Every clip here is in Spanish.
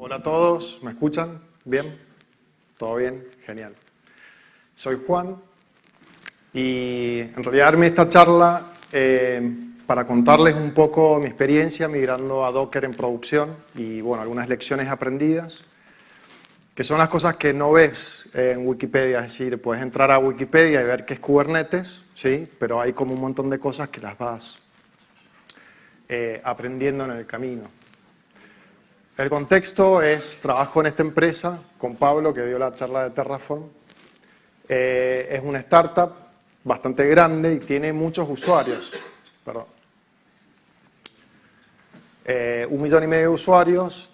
Hola a todos, ¿me escuchan? ¿Bien? ¿Todo bien? Genial. Soy Juan y en realidad armé esta charla para contarles un poco mi experiencia migrando a Docker en producción y bueno, algunas lecciones aprendidas, que son las cosas que no ves en Wikipedia. Es decir, puedes entrar a Wikipedia y ver qué es Kubernetes, ¿sí? Pero hay como un montón de cosas que las vas aprendiendo en el camino. El contexto es, trabajo en esta empresa con Pablo, que dio la charla de Terraform. Es una startup bastante grande y tiene muchos usuarios. Perdón. 1,5 millones de usuarios,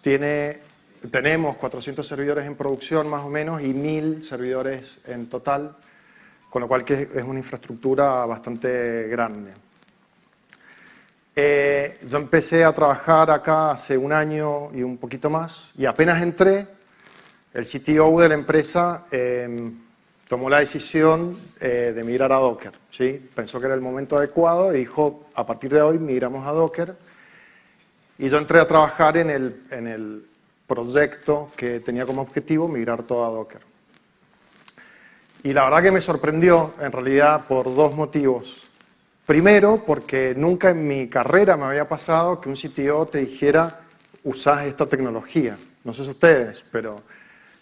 tenemos 400 servidores en producción más o menos y 1.000 servidores en total, con lo cual que es una infraestructura bastante grande. Yo empecé a trabajar acá hace 1 año y un poquito más, y apenas entré, el CTO de la empresa tomó la decisión de migrar a Docker, ¿sí? Pensó que era el momento adecuado y dijo, a partir de hoy migramos a Docker, y yo entré a trabajar en el proyecto que tenía como objetivo migrar todo a Docker. Y la verdad que me sorprendió, en realidad, por 2 motivos. Primero, porque nunca en mi carrera me había pasado que un CTO te dijera, usás esta tecnología. No sé si ustedes, pero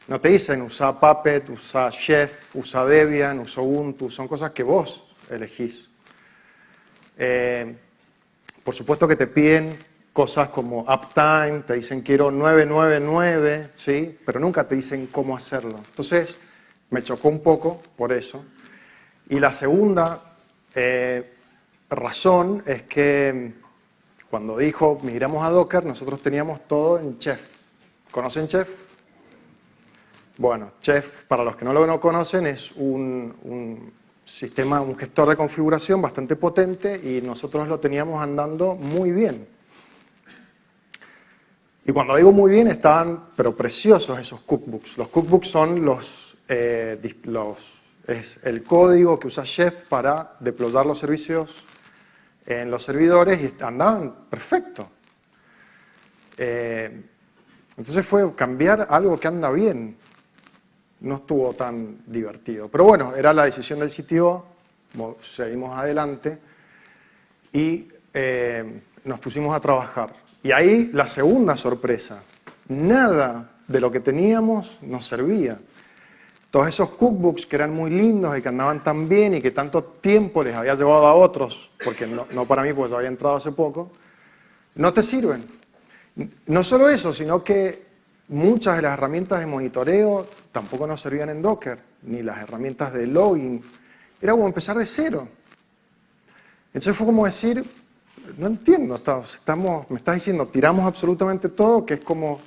no te dicen, usá Puppet, usá Chef, usá Debian, usá Ubuntu, son cosas que vos elegís. Por supuesto que te piden cosas como uptime, te dicen quiero 999, ¿sí? Pero nunca te dicen cómo hacerlo. Entonces, me chocó un poco por eso. Y la segunda razón es que cuando dijo migramos a Docker, nosotros teníamos todo en Chef. ¿Conocen Chef? Bueno, Chef, para los que no lo conocen, es un sistema, un gestor de configuración bastante potente y nosotros lo teníamos andando muy bien. Y cuando digo muy bien, estaban, pero preciosos esos cookbooks. Los cookbooks son es el código que usa Chef para deployar los servicios en los servidores y andaban perfecto. Entonces fue cambiar algo que anda bien. No estuvo tan divertido. Pero bueno, era la decisión del CTO, seguimos adelante y nos pusimos a trabajar. Y ahí la segunda sorpresa, nada de lo que teníamos nos servía. Todos esos cookbooks que eran muy lindos y que andaban tan bien y que tanto tiempo les había llevado a otros, porque no para mí, porque yo había entrado hace poco, no te sirven. No solo eso, sino que muchas de las herramientas de monitoreo tampoco nos servían en Docker, ni las herramientas de logging. Era como empezar de cero. Entonces fue como decir, no entiendo, me estás diciendo, tiramos absolutamente todo, que es como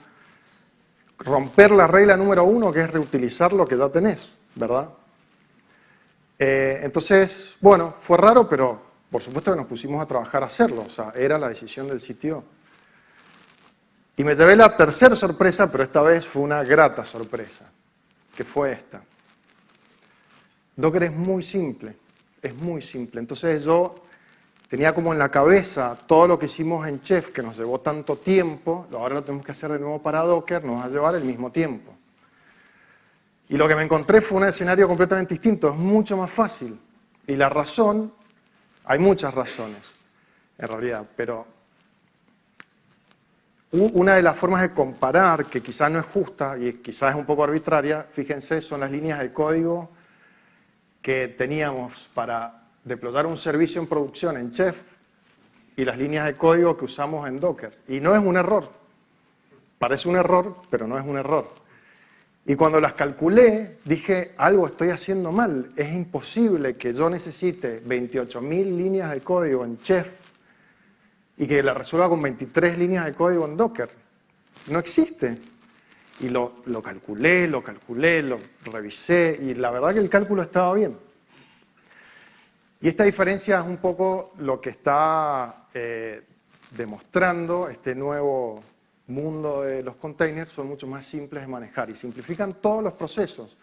romper la regla número 1, que es reutilizar lo que ya tenés, ¿verdad? Entonces, bueno, fue raro, pero por supuesto que nos pusimos a trabajar a hacerlo, o sea, era la decisión del CTO. Y me llevé la tercera sorpresa, pero esta vez fue una grata sorpresa, que fue esta. Docker es muy simple, Entonces yo tenía como en la cabeza todo lo que hicimos en Chef, que nos llevó tanto tiempo, ahora lo tenemos que hacer de nuevo para Docker, nos va a llevar el mismo tiempo. Y lo que me encontré fue un escenario completamente distinto, es mucho más fácil. Y la razón, hay muchas razones, en realidad, pero una de las formas de comparar, que quizás no es justa y quizás es un poco arbitraria, fíjense, son las líneas de código que teníamos para deployar un servicio en producción en Chef y las líneas de código que usamos en Docker. Y no es un error. Parece un error, pero no es un error. Y cuando las calculé, dije, algo estoy haciendo mal. Es imposible que yo necesite 28.000 líneas de código en Chef y que la resuelva con 23 líneas de código en Docker. No existe. Y lo calculé, lo revisé, y la verdad que el cálculo estaba bien. Y esta diferencia es un poco lo que está demostrando este nuevo mundo de los containers. Son mucho más simples de manejar y simplifican todos los procesos.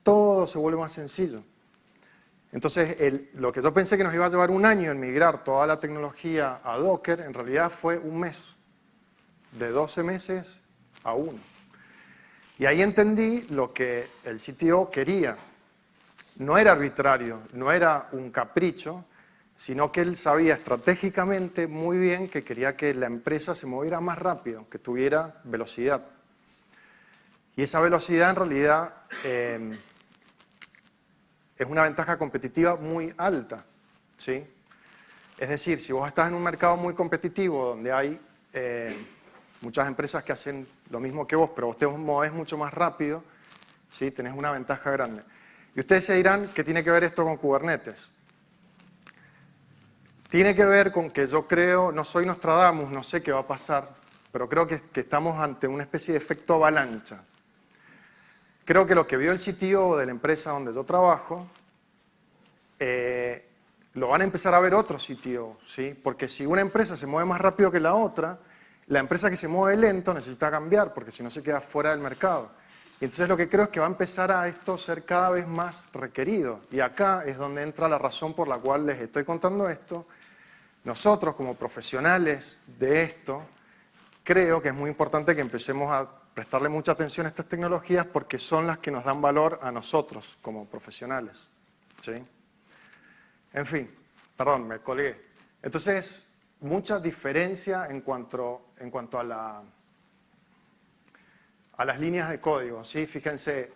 Todo se vuelve más sencillo. Entonces, lo que yo pensé que nos iba a llevar 1 año en migrar toda la tecnología a Docker, en realidad fue 1 mes. De 12 meses, a 1. Y ahí entendí lo que el CTO quería. No era arbitrario, no era un capricho, sino que él sabía estratégicamente muy bien que quería que la empresa se moviera más rápido, que tuviera velocidad. Y esa velocidad en realidad es una ventaja competitiva muy alta, ¿sí? Es decir, si vos estás en un mercado muy competitivo donde hay muchas empresas que hacen lo mismo que vos, pero vos te movés mucho más rápido, ¿sí? Tenés una ventaja grande. Y ustedes se dirán, ¿qué tiene que ver esto con Kubernetes? Tiene que ver con que yo creo, no soy Nostradamus, no sé qué va a pasar, pero creo que estamos ante una especie de efecto avalancha. Creo que lo que vio el CTO de la empresa donde yo trabajo, lo van a empezar a ver otros CTO, ¿sí? Porque si una empresa se mueve más rápido que la otra, la empresa que se mueve lento necesita cambiar, porque si no se queda fuera del mercado. Y entonces lo que creo es que va a empezar a esto ser cada vez más requerido. Y acá es donde entra la razón por la cual les estoy contando esto. Nosotros, como profesionales de esto, creo que es muy importante que empecemos a prestarle mucha atención a estas tecnologías porque son las que nos dan valor a nosotros como profesionales, ¿sí? En fin, perdón, me colgué. Entonces, mucha diferencia en cuanto a las líneas de código, ¿sí? Fíjense,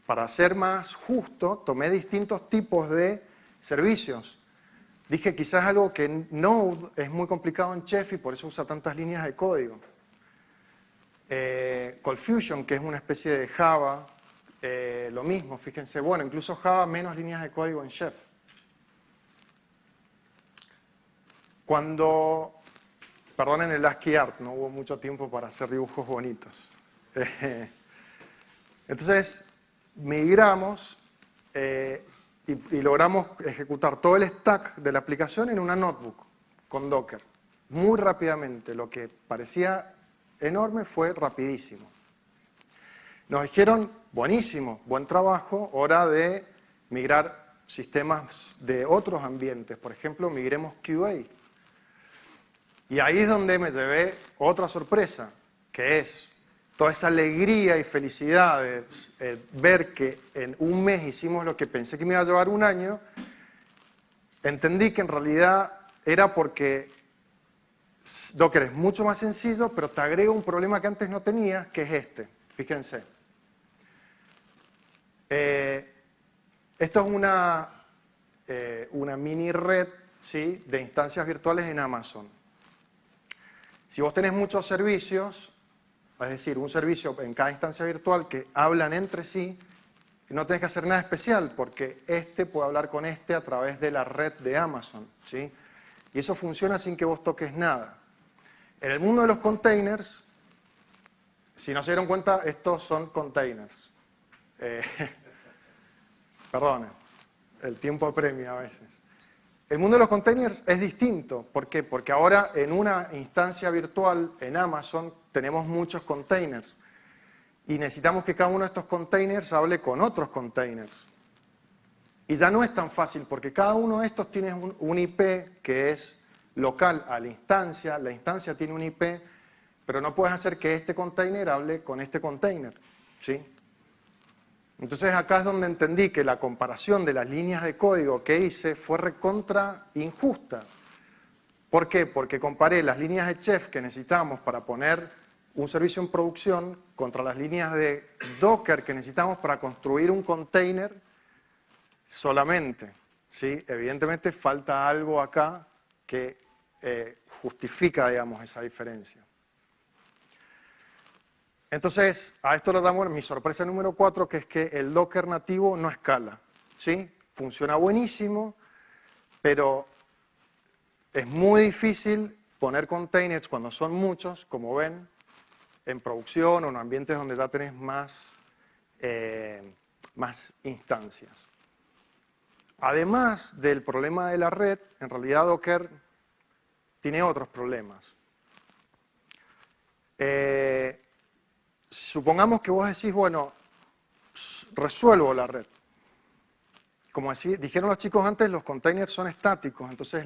para ser más justo, tomé distintos tipos de servicios. Dije quizás algo que Node es muy complicado en Chef y por eso usa tantas líneas de código. ColdFusion, que es una especie de Java, lo mismo, fíjense, bueno, incluso Java menos líneas de código en Chef. Perdonen el ASCII Art, no hubo mucho tiempo para hacer dibujos bonitos. Entonces, migramos y logramos ejecutar todo el stack de la aplicación en una notebook con Docker. Muy rápidamente, lo que parecía enorme fue rapidísimo. Nos dijeron, buenísimo, buen trabajo, hora de migrar sistemas de otros ambientes. Por ejemplo, migremos QA. Y ahí es donde me llevé otra sorpresa, que es toda esa alegría y felicidad de ver que en un mes hicimos lo que pensé que me iba a llevar un año. Entendí que en realidad era porque Docker es mucho más sencillo, pero te agrega un problema que antes no tenía, que es este. Fíjense. Esto es una mini red, ¿sí?, de instancias virtuales en Amazon. Si vos tenés muchos servicios, es decir, un servicio en cada instancia virtual que hablan entre sí, no tenés que hacer nada especial, porque este puede hablar con este a través de la red de Amazon, ¿sí? Y eso funciona sin que vos toques nada. En el mundo de los containers, si no se dieron cuenta, estos son containers. Perdón, el tiempo apremia a veces. El mundo de los containers es distinto. ¿Por qué? Porque ahora en una instancia virtual en Amazon tenemos muchos containers y necesitamos que cada uno de estos containers hable con otros containers. Y ya no es tan fácil porque cada uno de estos tiene un IP que es local a la instancia tiene un IP, pero no puedes hacer que este container hable con este container, ¿sí? Entonces acá es donde entendí que la comparación de las líneas de código que hice fue recontra injusta. ¿Por qué? Porque comparé las líneas de Chef que necesitamos para poner un servicio en producción contra las líneas de Docker que necesitamos para construir un container solamente, ¿sí? Evidentemente falta algo acá que justifica, digamos, esa diferencia. Entonces, a esto le damos mi sorpresa número 4, que es que el Docker nativo no escala, ¿sí? Funciona buenísimo, pero es muy difícil poner containers cuando son muchos, como ven, en producción o en ambientes donde ya tenés más instancias. Además del problema de la red, en realidad Docker tiene otros problemas. Supongamos que vos decís, bueno, resuelvo la red. Como dijeron los chicos antes, los containers son estáticos, entonces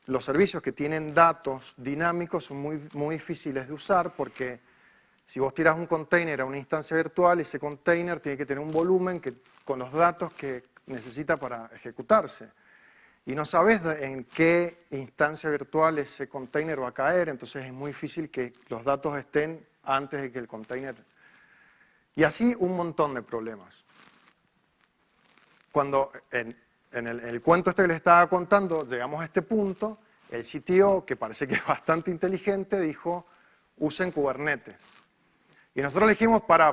los servicios que tienen datos dinámicos son muy difíciles de usar porque si vos tirás un container a una instancia virtual, ese container tiene que tener un volumen con los datos que necesita para ejecutarse. Y no sabes en qué instancia virtual ese container va a caer, entonces es muy difícil que los datos estén antes de que el container... Y así un montón de problemas. Cuando en el cuento este que les estaba contando, llegamos a este punto, el CTO, que parece que es bastante inteligente, dijo, usen Kubernetes. Y nosotros le dijimos, para.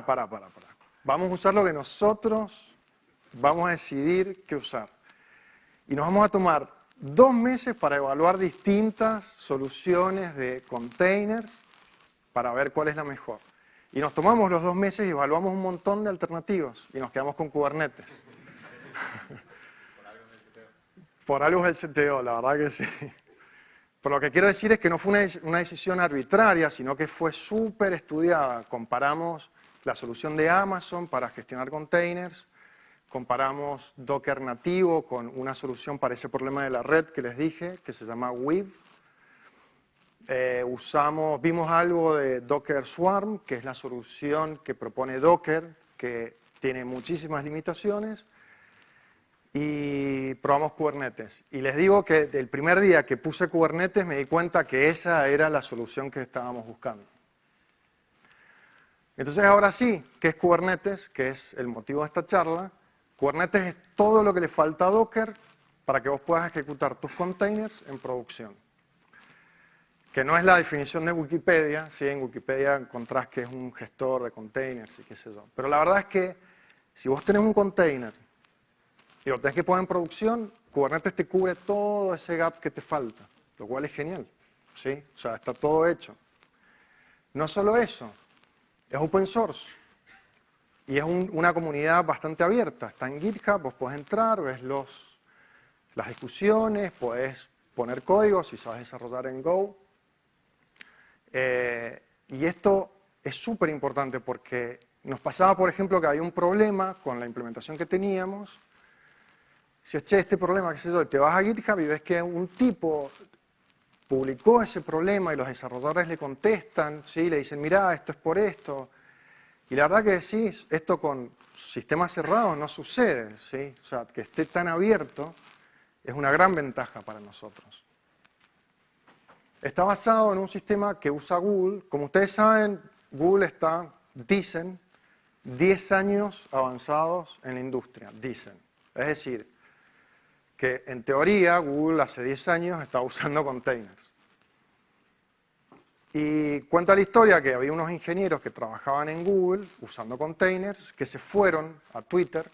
Vamos a usar lo que nosotros vamos a decidir qué usar. Y nos vamos a tomar 2 meses para evaluar distintas soluciones de containers para ver cuál es la mejor. Y nos tomamos los 2 meses y evaluamos un montón de alternativas y nos quedamos con Kubernetes. Por algo es el CTO, la verdad que sí. Pero lo que quiero decir es que no fue una decisión arbitraria, sino que fue súper estudiada. Comparamos la solución de Amazon para gestionar containers, comparamos Docker nativo con una solución para ese problema de la red que les dije, que se llama Weave. Vimos algo de Docker Swarm, que es la solución que propone Docker, que tiene muchísimas limitaciones. Y probamos Kubernetes. Y les digo que el primer día que puse Kubernetes me di cuenta que esa era la solución que estábamos buscando. Entonces ahora sí, ¿qué es Kubernetes? Que es el motivo de esta charla. Kubernetes es todo lo que le falta a Docker para que vos puedas ejecutar tus containers en producción. Que no es la definición de Wikipedia, sí, en Wikipedia encontrás que es un gestor de containers y qué sé yo. Pero la verdad es que si vos tenés un container y lo tenés que poner en producción, Kubernetes te cubre todo ese gap que te falta, lo cual es genial, ¿sí? O sea, está todo hecho. No solo eso, es open source y es una comunidad bastante abierta. Está en GitHub, vos podés entrar, ves las discusiones, podés poner código si sabes desarrollar en Go. Y esto es súper importante porque nos pasaba, por ejemplo, que había un problema con la implementación que teníamos. Si che, este problema, qué sé yo, te vas a GitHub y ves que un tipo publicó ese problema y los desarrolladores le contestan, ¿sí? Le dicen, mirá, esto es por esto. Y la verdad que sí, esto con sistemas cerrados no sucede, ¿sí? O sea, que esté tan abierto es una gran ventaja para nosotros. Está basado en un sistema que usa Google. Como ustedes saben, Google está, dicen, 10 años avanzados en la industria, dicen. Es decir, que en teoría Google hace 10 años estaba usando containers. Y cuenta la historia que había unos ingenieros que trabajaban en Google usando containers que se fueron a Twitter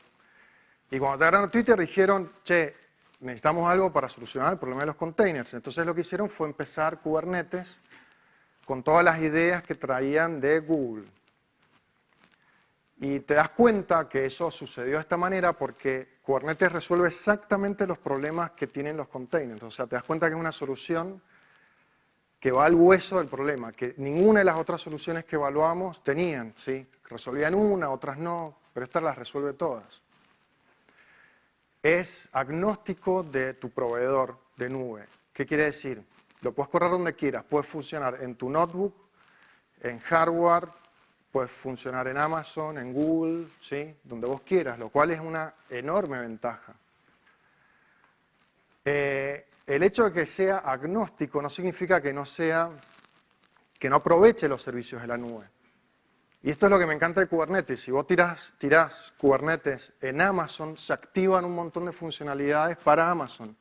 y cuando llegaron a Twitter dijeron, che, necesitamos algo para solucionar el problema de los containers. Entonces lo que hicieron fue empezar Kubernetes con todas las ideas que traían de Google. Y te das cuenta que eso sucedió de esta manera porque Kubernetes resuelve exactamente los problemas que tienen los containers. O sea, te das cuenta que es una solución que va al hueso del problema, que ninguna de las otras soluciones que evaluamos tenían, ¿sí? Resolvían una, otras no, pero esta las resuelve todas. Es agnóstico de tu proveedor de nube. ¿Qué quiere decir? Lo puedes correr donde quieras, puede funcionar en tu notebook, en hardware, puede funcionar en Amazon, en Google, ¿sí? Donde vos quieras, lo cual es una enorme ventaja. El hecho de que sea agnóstico no significa que no aproveche los servicios de la nube. Y esto es lo que me encanta de Kubernetes. Si vos tirás Kubernetes en Amazon, se activan un montón de funcionalidades para Amazon.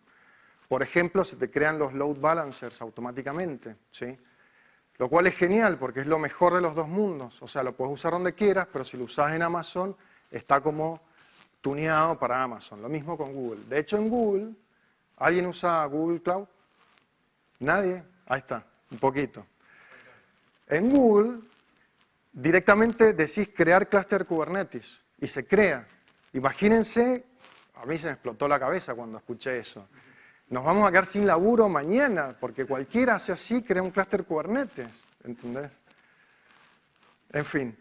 Por ejemplo, se te crean los load balancers automáticamente, ¿sí? Lo cual es genial porque es lo mejor de los dos mundos. O sea, lo puedes usar donde quieras, pero si lo usas en Amazon, está como tuneado para Amazon. Lo mismo con Google. De hecho, en Google, ¿alguien usa Google Cloud? ¿Nadie? Ahí está, un poquito. En Google, directamente decís crear clúster Kubernetes y se crea. Imagínense, a mí se me explotó la cabeza cuando escuché eso. Nos vamos a quedar sin laburo mañana, porque cualquiera hace así, crea un clúster Kubernetes, ¿entendés? En fin,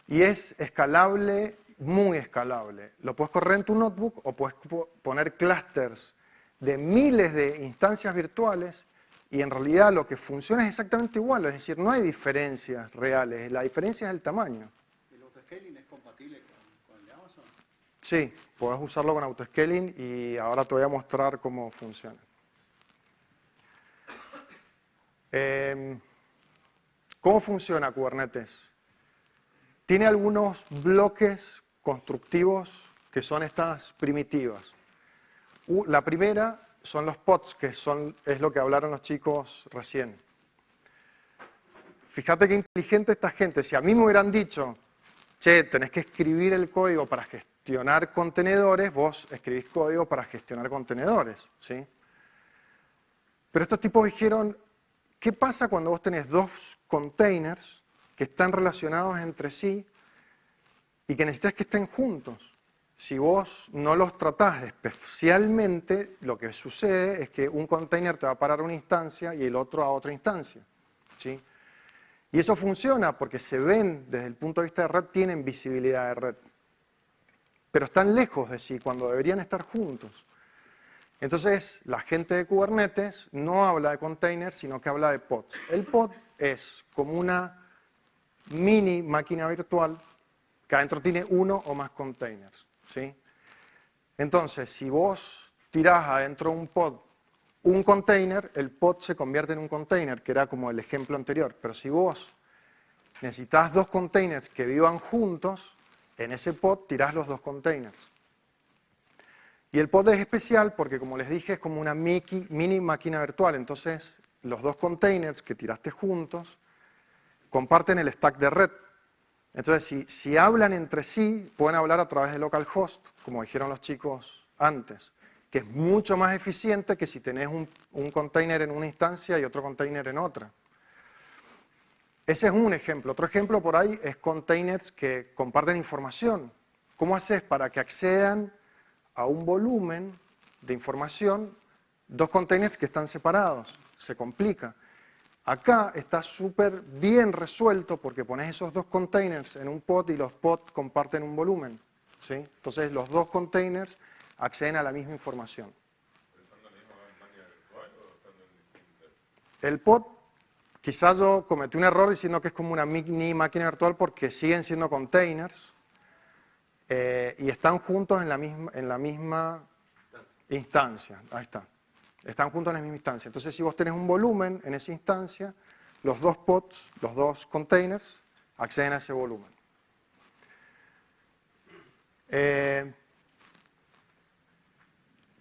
y es escalable, muy escalable. Lo puedes correr en tu notebook o puedes poner clústeres de miles de instancias virtuales y en realidad lo que funciona es exactamente igual, es decir, no hay diferencias reales, la diferencia es el tamaño. ¿El autoscaling es compatible con el de Amazon? Sí, puedes usarlo con autoscaling y ahora te voy a mostrar cómo funciona. ¿Cómo funciona Kubernetes? Tiene algunos bloques constructivos que son estas primitivas. La primera son los pods, que es lo que hablaron los chicos recién. Fíjate qué inteligente esta gente. Si a mí me hubieran dicho, che, tenés que escribir el código para gestionar contenedores, vos escribís código para gestionar contenedores, ¿sí? Pero estos tipos dijeron, ¿qué pasa cuando vos tenés dos containers que están relacionados entre sí y que necesitas que estén juntos? Si vos no los tratás especialmente, lo que sucede es que un container te va a parar a una instancia y el otro a otra instancia, ¿sí? Y eso funciona porque se ven, desde el punto de vista de red, tienen visibilidad de red. Pero están lejos de sí, cuando deberían estar juntos. Entonces, la gente de Kubernetes no habla de containers, sino que habla de pods. El pod es como una mini máquina virtual que adentro tiene uno o más containers, ¿sí? Entonces, si vos tirás adentro un pod un container, el pod se convierte en un container, que era como el ejemplo anterior. Pero si vos necesitas dos containers que vivan juntos, en ese pod tirás los dos containers. Y el pod es especial porque, como les dije, es como una mini máquina virtual. Entonces, los dos containers que tiraste juntos comparten el stack de red. Entonces, si hablan entre sí, pueden hablar a través de localhost, como dijeron los chicos antes, que es mucho más eficiente que si tenés un container en una instancia y otro container en otra. Ese es un ejemplo. Otro ejemplo por ahí es containers que comparten información. ¿Cómo haces para que accedan a un volumen de información dos containers que están separados? Se complica. Acá está súper bien resuelto porque pones esos dos containers en un pod y los pods comparten un volumen, ¿sí? Entonces los dos containers acceden a la misma información. ¿Estando en la misma máquina virtual o estando en distintas? El pod, quizás yo cometí un error diciendo que es como una mini máquina virtual porque siguen siendo containers y están juntos en la misma instancia. Ahí está. Están juntos en la misma instancia. Entonces, si vos tenés un volumen en esa instancia, los dos pods, los dos containers, acceden a ese volumen.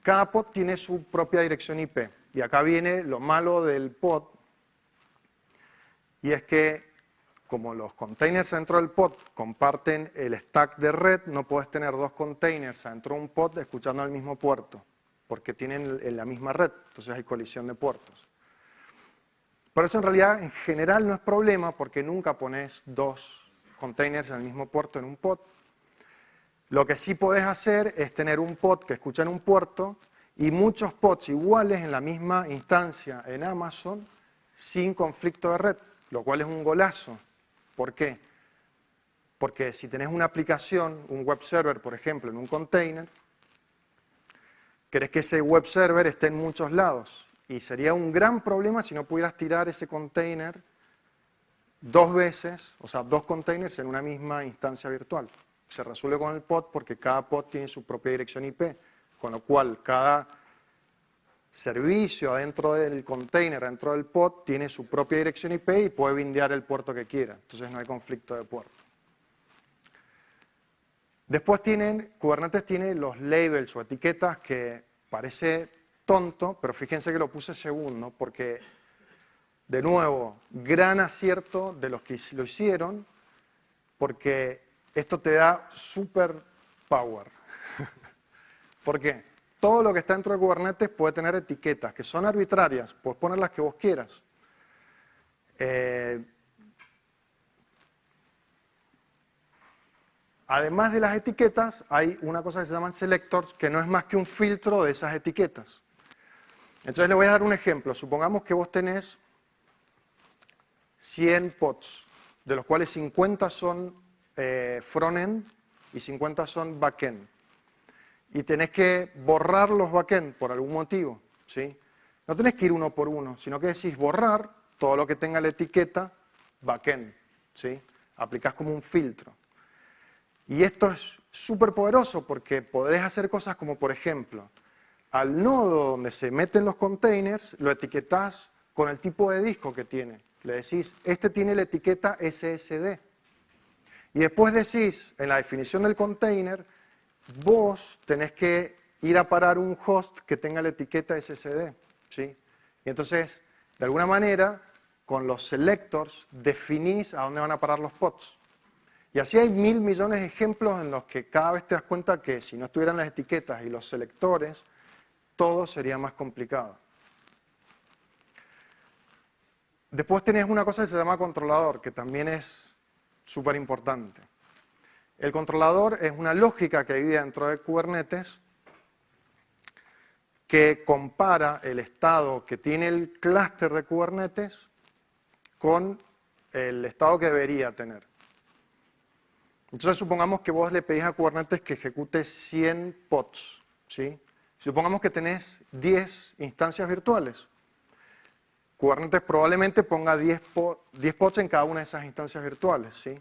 Cada pod tiene su propia dirección IP. Y acá viene lo malo del pod. Y es que, como los containers dentro del pod comparten el stack de red, no puedes tener dos containers dentro de un pod escuchando al mismo puerto, porque tienen la misma red, entonces hay colisión de puertos. Por eso en realidad en general no es problema porque nunca pones dos containers en el mismo puerto en un pod. Lo que sí podés hacer es tener un pod que escucha en un puerto y muchos pods iguales en la misma instancia en Amazon sin conflicto de red, lo cual es un golazo. ¿Por qué? Porque si tenés una aplicación, un web server, por ejemplo, en un container, querés que ese web server esté en muchos lados. Y sería un gran problema si no pudieras tirar ese container dos veces, o sea, dos containers en una misma instancia virtual. Se resuelve con el pod porque cada pod tiene su propia dirección IP, con lo cual cada servicio adentro del container, dentro del pod, tiene su propia dirección IP y puede bindear el puerto que quiera. Entonces no hay conflicto de puerto. Después Kubernetes tiene los labels o etiquetas que parece tonto, pero fíjense que lo puse segundo, porque, de nuevo, gran acierto de los que lo hicieron, porque esto te da super power. ¿Por qué? Todo lo que está dentro de Kubernetes puede tener etiquetas, que son arbitrarias, puedes poner las que vos quieras. Además de las etiquetas, hay una cosa que se llaman selectors, que no es más que un filtro de esas etiquetas. Entonces le voy a dar un ejemplo. Supongamos que vos tenés 100 pods, de los cuales 50 son frontend y 50 son backend. y tenés que borrar los backend por algún motivo, ¿sí? No tenés que ir uno por uno, sino que decís borrar todo lo que tenga la etiqueta backend, ¿sí? Aplicás como un filtro. Y esto es súper poderoso porque podés hacer cosas como, por ejemplo, al nodo donde se meten los containers, lo etiquetás con el tipo de disco que tiene. Le decís, este tiene la etiqueta SSD. Y después decís, en la definición del container, vos tenés que ir a parar un host que tenga la etiqueta SSD, ¿sí? Y entonces, de alguna manera, con los selectors, definís a dónde van a parar los pods. Y así hay 1000 millones de ejemplos en los que cada vez te das cuenta que si no estuvieran las etiquetas y los selectores, todo sería más complicado. Después tenés una cosa que se llama controlador, que también es súper importante. El controlador es una lógica que vive dentro de Kubernetes que compara el estado que tiene el clúster de Kubernetes con el estado que debería tener. Entonces supongamos que vos le pedís a Kubernetes que ejecute 100 pods, ¿sí? Supongamos que tenés 10 instancias virtuales. Kubernetes probablemente ponga 10 pods en cada una de esas instancias virtuales, ¿sí?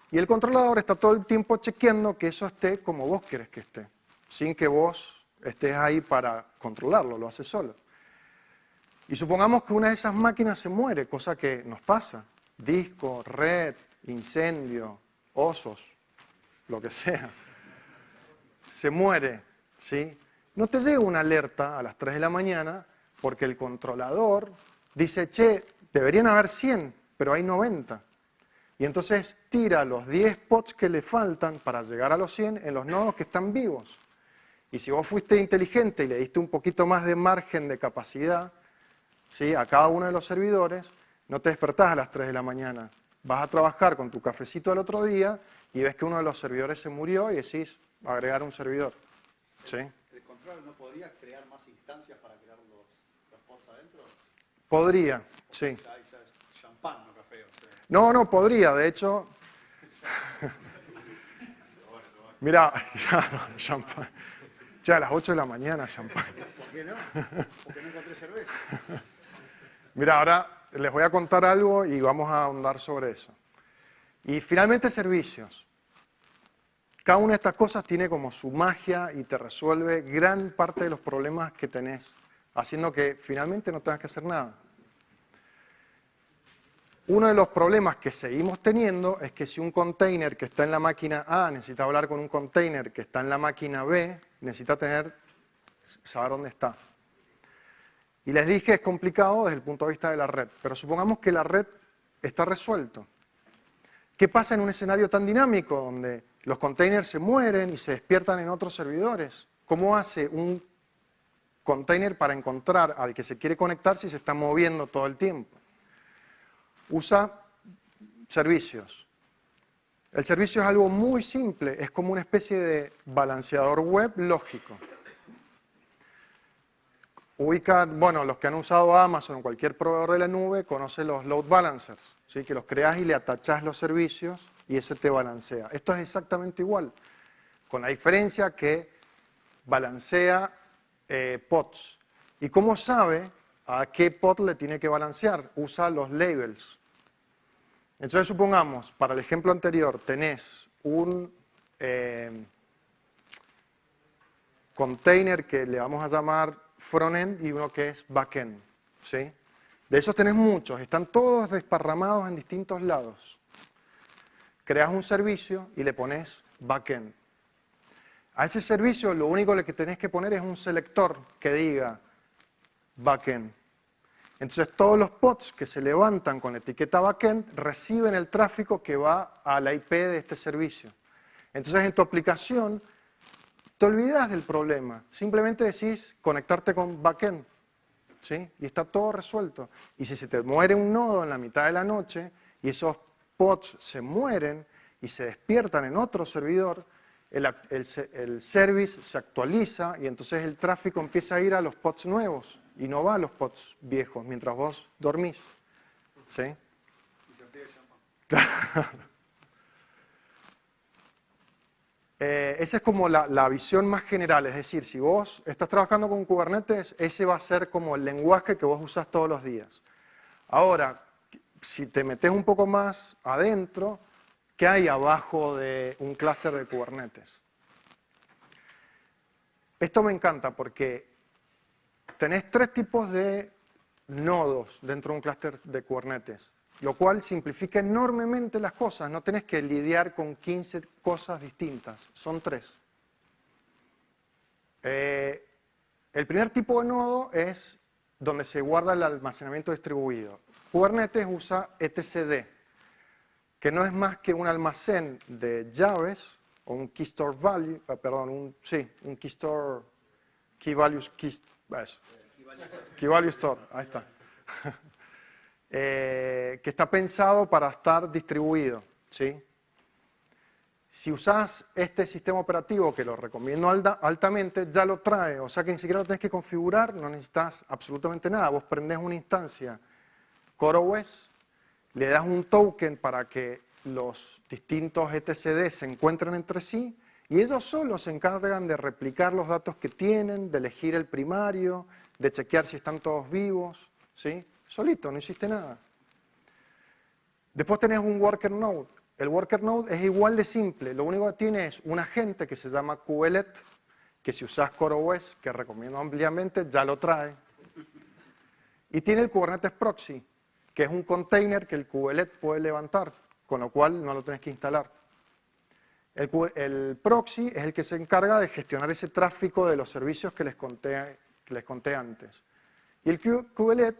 Y el controlador está todo el tiempo chequeando que eso esté como vos querés que esté, sin que vos estés ahí para controlarlo, lo hace solo. Y supongamos que una de esas máquinas se muere, cosa que nos pasa. Disco, red, incendio, osos, lo que sea. Se muere, ¿sí? No te llega una alerta a las 3 de la mañana porque el controlador dice, che, deberían haber 100, pero hay 90. Y entonces tira los 10 pods que le faltan para llegar a los 100 en los nodos que están vivos. Y si vos fuiste inteligente y le diste un poquito más de margen de capacidad, ¿sí?, a cada uno de los servidores, no te despertás a las 3 de la mañana. Vas a trabajar con tu cafecito del otro día y ves que uno de los servidores se murió y decís, agregar un servidor. ¿Sí? ¿El controller no podría crear más instancias para crear los pods adentro? Podría, sí. Ya es champán, no café. O sea. No, podría, de hecho. Mira, ya, champán. Ya a las 8 de la mañana, champán. ¿Por qué no? Porque no encontré cerveza. Mira, ahora les voy a contar algo y vamos a ahondar sobre eso. Y finalmente, servicios. Cada una de estas cosas tiene como su magia y te resuelve gran parte de los problemas que tenés, haciendo que finalmente no tengas que hacer nada. Uno de los problemas que seguimos teniendo es que si un container que está en la máquina A necesita hablar con un container que está en la máquina B, necesita saber dónde está. Y les dije, es complicado desde el punto de vista de la red, pero supongamos que la red está resuelto. ¿Qué pasa en un escenario tan dinámico donde los containers se mueren y se despiertan en otros servidores? ¿Cómo hace un container para encontrar al que se quiere conectar si se está moviendo todo el tiempo? Usa servicios. El servicio es algo muy simple, es como una especie de balanceador web lógico. Bueno, los que han usado Amazon o cualquier proveedor de la nube conocen los load balancers, ¿sí? Que los creas y le atachás los servicios y ese te balancea. Esto es exactamente igual, con la diferencia que balancea pods. ¿Y cómo sabe a qué pod le tiene que balancear? Usa los labels. Entonces supongamos, para el ejemplo anterior, tenés un container que le vamos a llamar frontend y uno que es backend, ¿sí? De esos tenés muchos, están todos desparramados en distintos lados. Creas un servicio y le pones backend. A ese servicio lo único que tenés que poner es un selector que diga backend. Entonces todos los pods que se levantan con la etiqueta backend reciben el tráfico que va a la IP de este servicio. Entonces en tu aplicación te olvidas del problema, simplemente decís conectarte con backend, ¿sí? Y está todo resuelto. Y si se te muere un nodo en la mitad de la noche y esos pods se mueren y se despiertan en otro servidor, el service se actualiza y entonces el tráfico empieza a ir a los pods nuevos y no va a los pods viejos mientras vos dormís. ¿Sí? Y te olvidé de champán. Claro. Esa es como la visión más general, es decir, si vos estás trabajando con Kubernetes, ese va a ser como el lenguaje que vos usás todos los días. Ahora, si te metes un poco más adentro, ¿qué hay abajo de un clúster de Kubernetes? Esto me encanta porque tenés 3 tipos de nodos dentro de un clúster de Kubernetes, lo cual simplifica enormemente las cosas. No tenés que lidiar con 15 cosas distintas, son 3. El primer tipo de nodo es donde se guarda el almacenamiento distribuido. Kubernetes usa etcd, que no es más que un almacén de llaves, o un key store value, un key store, key value store, ahí está. Que está pensado para estar distribuido, ¿sí? Si usás este sistema operativo, que lo recomiendo altamente, ya lo trae, o sea que ni siquiera lo tenés que configurar, no necesitas absolutamente nada. Vos prendés una instancia CoreOS, le das un token para que los distintos etcd se encuentren entre sí, y ellos solos se encargan de replicar los datos que tienen, de elegir el primario, de chequear si están todos vivos, ¿sí? Solito, no hiciste nada. Después tenés un worker node. El worker node es igual de simple, lo único que tiene es un agente que se llama kubelet, que si usás CoreOS, que recomiendo ampliamente, ya lo trae. Y tiene el Kubernetes Proxy, que es un container que el kubelet puede levantar, con lo cual no lo tenés que instalar. El proxy es el que se encarga de gestionar ese tráfico de los servicios que les conté antes. Y el kubelet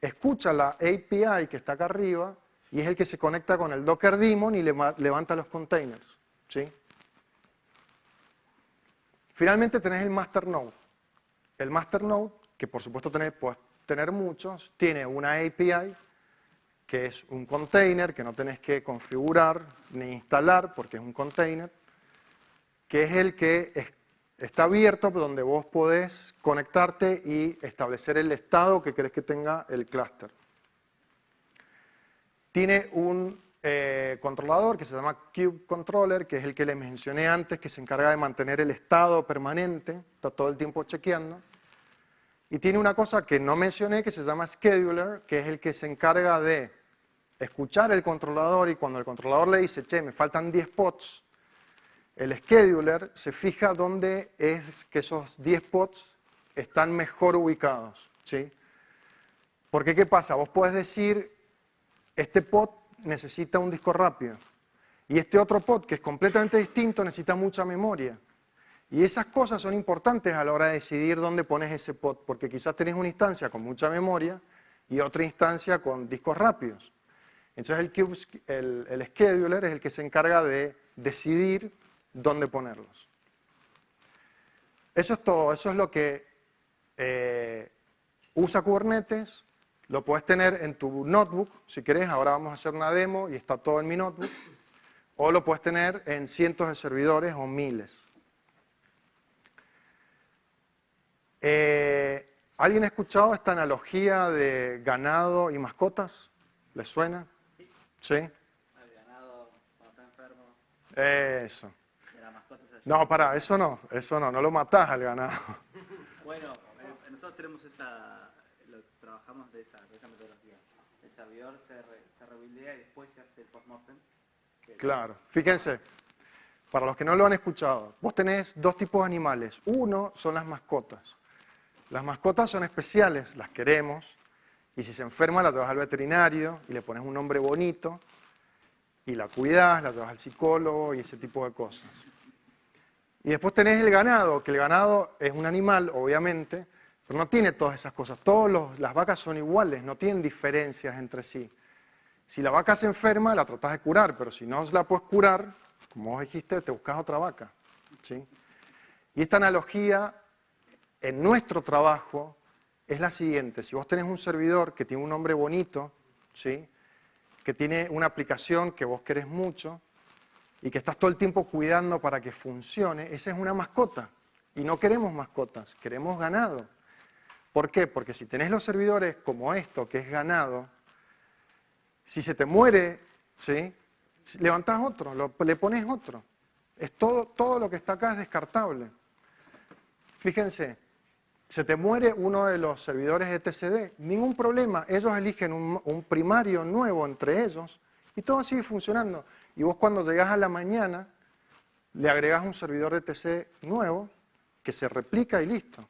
escucha la API que está acá arriba y es el que se conecta con el Docker Daemon y levanta los containers, ¿sí? Finalmente tenés el master node. El master node, que por supuesto puedes tener muchos, tiene una API que es un container que no tenés que configurar ni instalar porque es un container, que es el que está abierto donde vos podés conectarte y establecer el estado que querés que tenga el clúster. Tiene un controlador que se llama KubeController, que es el que les mencioné antes, que se encarga de mantener el estado permanente, está todo el tiempo chequeando. Y tiene una cosa que no mencioné que se llama Scheduler, que es el que se encarga de escuchar el controlador y cuando el controlador le dice, che, me faltan 10 pods, el scheduler se fija dónde es que esos 10 pods están mejor ubicados, ¿sí? Porque ¿qué pasa? Vos podés decir, este pod necesita un disco rápido y este otro pod, que es completamente distinto, necesita mucha memoria. Y esas cosas son importantes a la hora de decidir dónde pones ese pod, porque quizás tenés una instancia con mucha memoria y otra instancia con discos rápidos. Entonces el scheduler es el que se encarga de decidir dónde ponerlos. Eso es todo, eso es lo que usa Kubernetes. Lo puedes tener en tu notebook, si querés, ahora vamos a hacer una demo y está todo en mi notebook. O lo puedes tener en cientos de servidores o miles. ¿Alguien ha escuchado esta analogía de ganado y mascotas? ¿Les suena? ¿Sí? El ganado cuando está enfermo. Eso. Y la mascota se No, pará, eso no lo matás al ganado. Bueno, nosotros tenemos trabajamos de esa metodología. El servidor se rebuildea y después se hace el postmortem. Claro, fíjense, para los que no lo han escuchado, vos tenés 2 tipos de animales. Uno son las mascotas. Las mascotas son especiales, las queremos, y si se enferma la llevas al veterinario y le pones un nombre bonito, y la cuidás, la llevas al psicólogo y ese tipo de cosas. Y después tenés el ganado, que el ganado es un animal, obviamente, pero no tiene todas esas cosas. Las vacas son iguales, no tienen diferencias entre sí. Si la vaca se enferma, la tratás de curar, pero si no la puedes curar, como vos dijiste, te buscas otra vaca, ¿sí? Y esta analogía en nuestro trabajo es la siguiente. Si vos tenés un servidor que tiene un nombre bonito, ¿sí?, que tiene una aplicación que vos querés mucho y que estás todo el tiempo cuidando para que funcione, esa es una mascota. Y no queremos mascotas, queremos ganado. ¿Por qué? Porque si tenés los servidores como esto, que es ganado, si se te muere, ¿sí?, levantás otro, le pones otro. Es todo lo que está acá es descartable. Fíjense, se te muere uno de los servidores etcd, ningún problema. Ellos eligen un primario nuevo entre ellos y todo sigue funcionando. Y vos cuando llegás a la mañana, le agregás un servidor de TC nuevo que se replica y listo.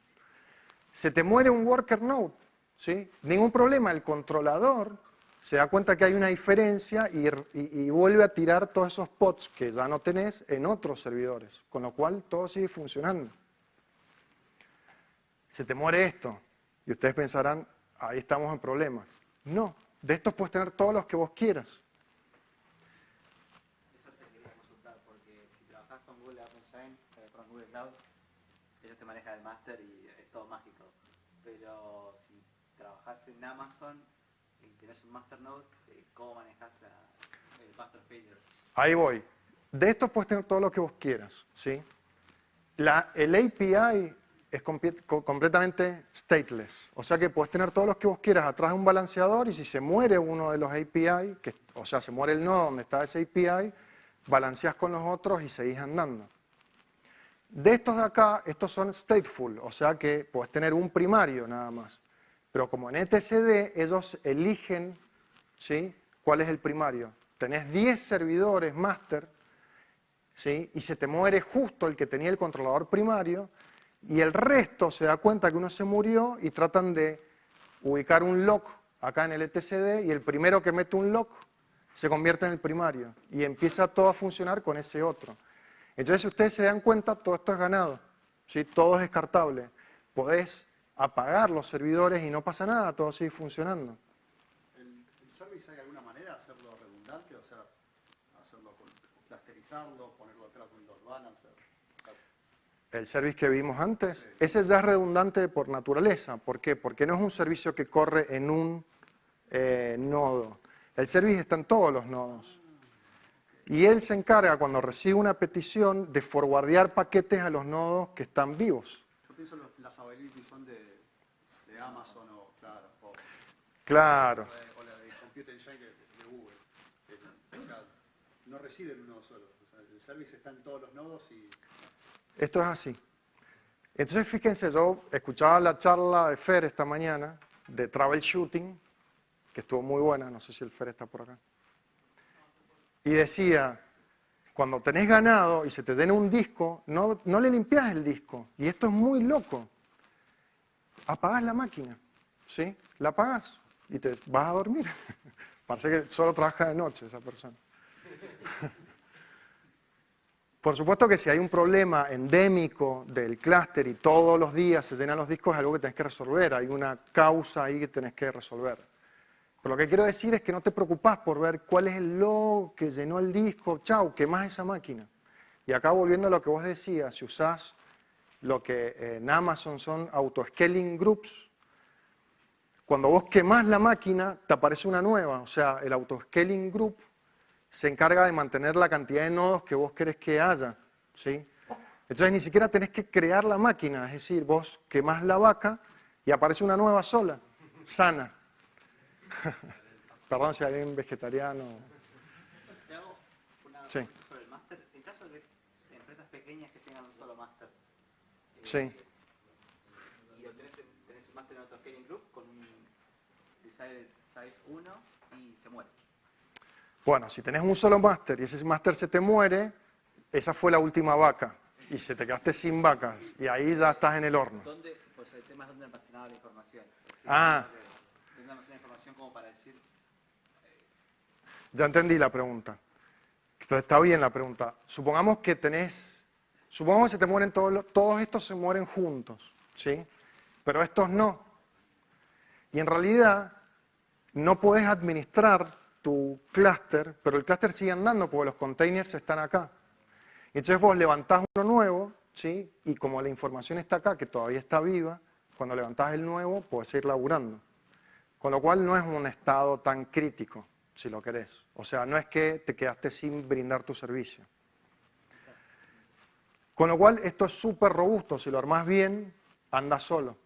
Se te muere un worker node, ¿sí? Ningún problema, el controlador se da cuenta que hay una diferencia y vuelve a tirar todos esos pods que ya no tenés en otros servidores, con lo cual todo sigue funcionando. Se te muere esto y ustedes pensarán, ahí estamos en problemas. No, de estos puedes tener todos los que vos quieras. Eso te quería consultar, porque si trabajas con Google App Engine, con Google Cloud, ellos te manejan el máster y es todo mágico. Pero si trabajas en Amazon y tienes un master node, ¿cómo manejas el master failure? Ahí voy. De estos puedes tener todo lo que vos quieras, ¿sí? El API es completamente stateless, o sea que puedes tener todos los que vos quieras atrás de un balanceador y si se muere uno de los API, o sea, se muere el nodo donde está ese API, balanceas con los otros y seguís andando. De estos de acá, estos son stateful, o sea que puedes tener un primario nada más. Pero como en etcd, ellos eligen, ¿sí?, cuál es el primario. Tenés 10 servidores master, ¿sí?, y se te muere justo el que tenía el controlador primario, y el resto se da cuenta que uno se murió y tratan de ubicar un lock acá en el etcd, y el primero que mete un lock se convierte en el primario, y empieza todo a funcionar con ese otro. Entonces, si ustedes se dan cuenta, todo esto es ganado, ¿sí? Todo es descartable. Podés apagar los servidores y no pasa nada, todo sigue funcionando. ¿El service hay alguna manera de hacerlo redundante? O sea, hacerlo clusterizarlo, ponerlo atrás de un load balancer. El service que vimos antes, Sí. ese ya es redundante por naturaleza. ¿Por qué? Porque no es un servicio que corre en un nodo. El service está en todos los nodos. Y él se encarga, cuando recibe una petición, de forwardear paquetes a los nodos que están vivos. Yo pienso las availability son de Amazon o Claro. o la de Computer Engine de Google. O sea, no reside en un nodo solo. O sea, el service está en todos los nodos y... Esto es así. Entonces, fíjense, yo escuchaba la charla de Fer esta mañana, de troubleshooting, que estuvo muy buena, no sé si el Fer está por acá. Y decía, cuando tenés ganado y se te llena un disco, no le limpiás el disco. Y esto es muy loco. Apagás la máquina, ¿sí? La apagás y te vas a dormir. Parece que solo trabaja de noche esa persona. Por supuesto que si hay un problema endémico del clúster y todos los días se llenan los discos, es algo que tenés que resolver. Hay una causa ahí que tenés que resolver. Pero lo que quiero decir es que no te preocupás por ver cuál es el log que llenó el disco. Chau, quemás esa máquina. Y acá volviendo a lo que vos decías, si usás lo que en Amazon son auto-scaling groups, cuando vos quemás la máquina, te aparece una nueva. O sea, el auto-scaling group se encarga de mantener la cantidad de nodos que vos querés que haya, ¿sí? Entonces ni siquiera tenés que crear la máquina, es decir, vos quemás la vaca y aparece una nueva sola, sana. Perdón si hay alguien vegetariano. Te hago una Sí. pregunta sobre el máster. En caso de empresas pequeñas que tengan un solo máster, Sí. y tenés un máster en otro scaling group con un desired size 1 y se muere. Bueno, si tenés un solo máster y ese máster se te muere, esa fue la última vaca y se te quedaste sin vacas y ahí ya estás en el horno. ¿Dónde, pues el tema es dónde almacenaba la información? Ah. ¿Dónde almacenaba la información como para decir? Ya entendí la pregunta. Está bien la pregunta. Supongamos que se te mueren todos estos se mueren juntos, ¿sí? Pero estos no. Y en realidad no podés administrar tu clúster, pero el clúster sigue andando porque los containers están acá. Y entonces vos levantás uno nuevo, ¿sí? Y como la información está acá, que todavía está viva, cuando levantás el nuevo, podés seguir laburando. Con lo cual no es un estado tan crítico, si lo querés. O sea, no es que te quedaste sin brindar tu servicio. Con lo cual, esto es súper robusto. Si lo armás bien, anda solo.